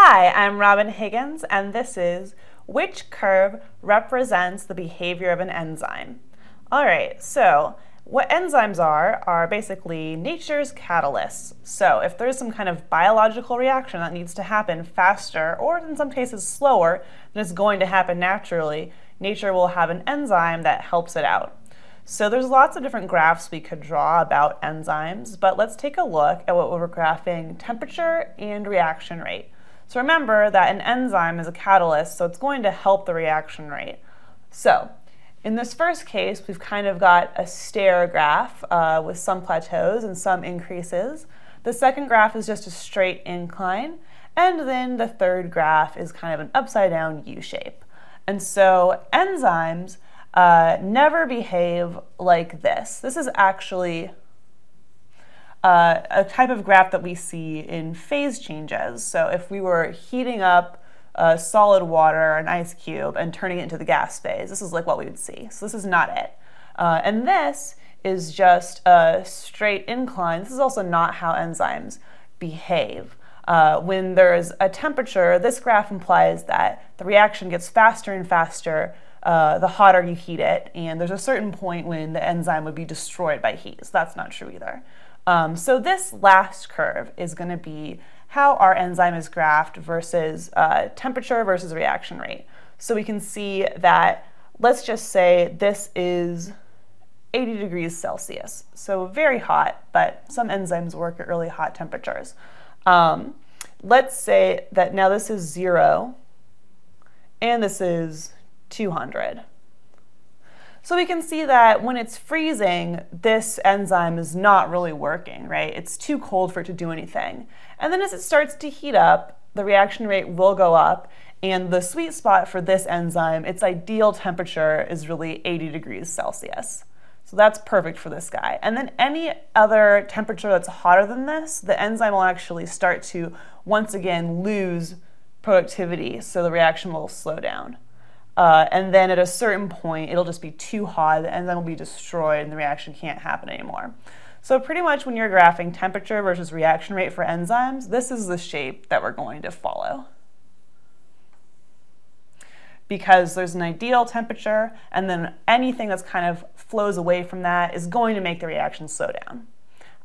Hi, I'm Robin Higgins, and this is Which Curve Represents the Behavior of an Enzyme? Alright, so what enzymes are basically nature's catalysts. So if there's some kind of biological reaction that needs to happen faster, or in some cases slower, than it's going to happen naturally, nature will have an enzyme that helps it out. So there's lots of different graphs we could draw about enzymes, but let's take a look at what we're graphing temperature and reaction rate. So remember that an enzyme is a catalyst, so it's going to help the reaction rate. So in this first case, we've kind of got a stair graph with some plateaus and some increases. The second graph is just a straight incline, and then the third graph is kind of an upside down U shape. And so enzymes never behave like this. This is actually a type of graph that we see in phase changes. So if we were heating up solid water, an ice cube, and turning it into the gas phase, this is like what we would see. So this is not it. And this is just a straight incline. This is also not how enzymes behave. When there's a temperature, this graph implies that the reaction gets faster and faster the hotter you heat it, and there's a certain point when the enzyme would be destroyed by heat. So that's not true either. So this last curve is going to be how our enzyme is graphed versus temperature versus reaction rate. So we can see that, let's just say this is 80 degrees Celsius. So very hot, but some enzymes work at really hot temperatures. Let's say that now this is 0 and this is 200. So we can see that when it's freezing, this enzyme is not really working, right? It's too cold for it to do anything. And then as it starts to heat up, the reaction rate will go up, and the sweet spot for this enzyme, its ideal temperature is really 80 degrees Celsius. So that's perfect for this guy. And then any other temperature that's hotter than this, the enzyme will actually start to once again lose productivity, so the reaction will slow down. And then at a certain point, it'll just be too hot, the enzyme will be destroyed, and the reaction can't happen anymore. So pretty much when you're graphing temperature versus reaction rate for enzymes, this is the shape that we're going to follow. Because there's an ideal temperature, and then anything that's kind of flows away from that is going to make the reaction slow down.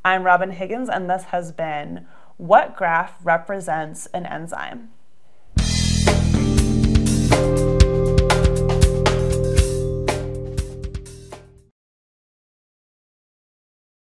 I'm Robin Higgins, and this has been What Graph Represents an Enzyme?